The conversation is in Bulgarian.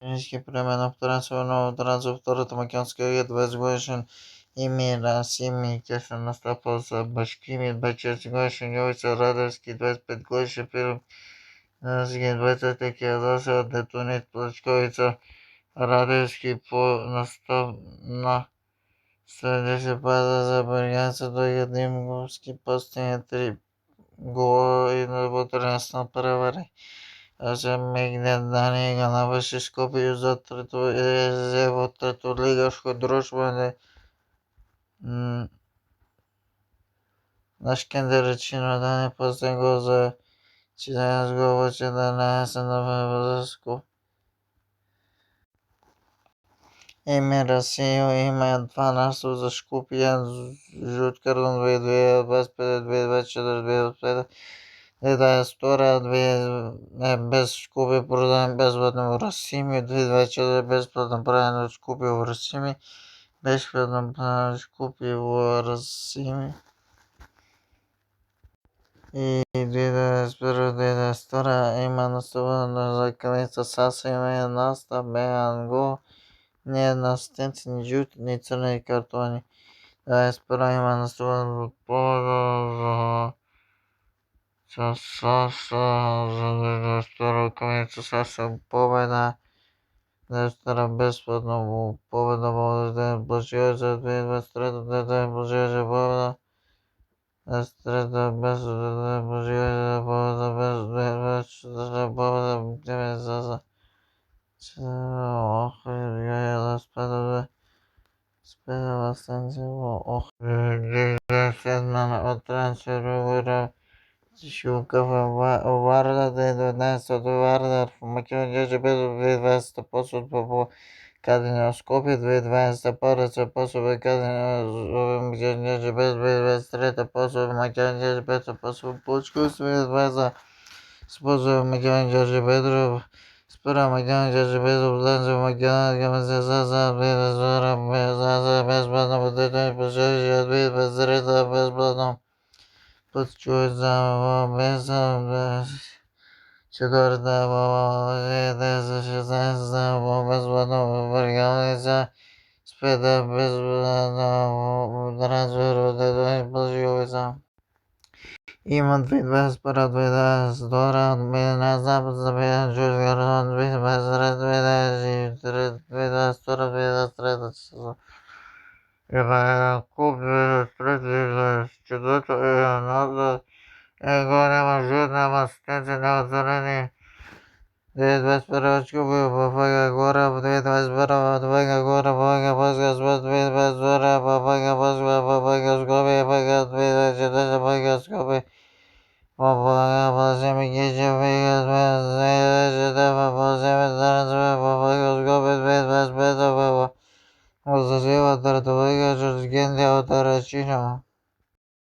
Клинический прием трансферного транзавтората македонския годишен Емира Сими Кешен настъпва за Башкими 24 годишен Йовица Радевски 25 годишен Филип Наски 20 Киадоса Детонит Плачковица Радевски по настъп на следващия паза за Бърганца до Димговски постигне 3 гола и на вътрешна превари. За Мегдани Ганаваши Скопие за трето в трето лигашко дружба на Шкендеречино да не пусне гол за 14 гола, че да не е на Скоп. Емир Расио има 12 за Шкопия, жут картон 2025-2024-2025. Втора без Шкопи продан безплатно в Расими, 2024 безплатно правено Шкопи в Расими, безплатно Шкопи в Расими. И 2021-2022 има наставено за Калица Саса има наста Беанго, не на асистенции, ни жълти, ни черни картони. 2021 има наставено повода за Саса, за 2022 Калица Саса победа. 2022 безплатно победа в Блажио за 2023 Блажио за победа. Трета без Божия победа без победа за спедала станция ох. Седмана от трансфера Шилка в Варда 2019 от Варда в Македония без 2020 посуд по Кадене Скопие 2021 посуд Кадене Македония без 2023 посуд Македония без посуд Пучко 2020 способ Македония Петров спора Македония без облаза Македония за безплатно поддържане пожежи 2023 безплатно подчуй за беза четвърта за 16 за безплатно въргалница спеда безплатно трансфер от Плажиовица. Има 2021-2022 на запад за беден Жуж Гардон 2022-2023 сезон. Куп 2023-2024 едната горе мъжът на асистенция на отзорени 2021 Куби Бафага горе 2021 Бафага горе Бафага Бафага Спас 2022 Бафага Бафага Бафага Скоби Бафага 2024 Бафага Скоби Бафага Бафага Гиджи Бафага 2024 Бафага Трансфер Бафага Скоби 2025 Бафага Возразила Тартовига Жургенде от Рачино.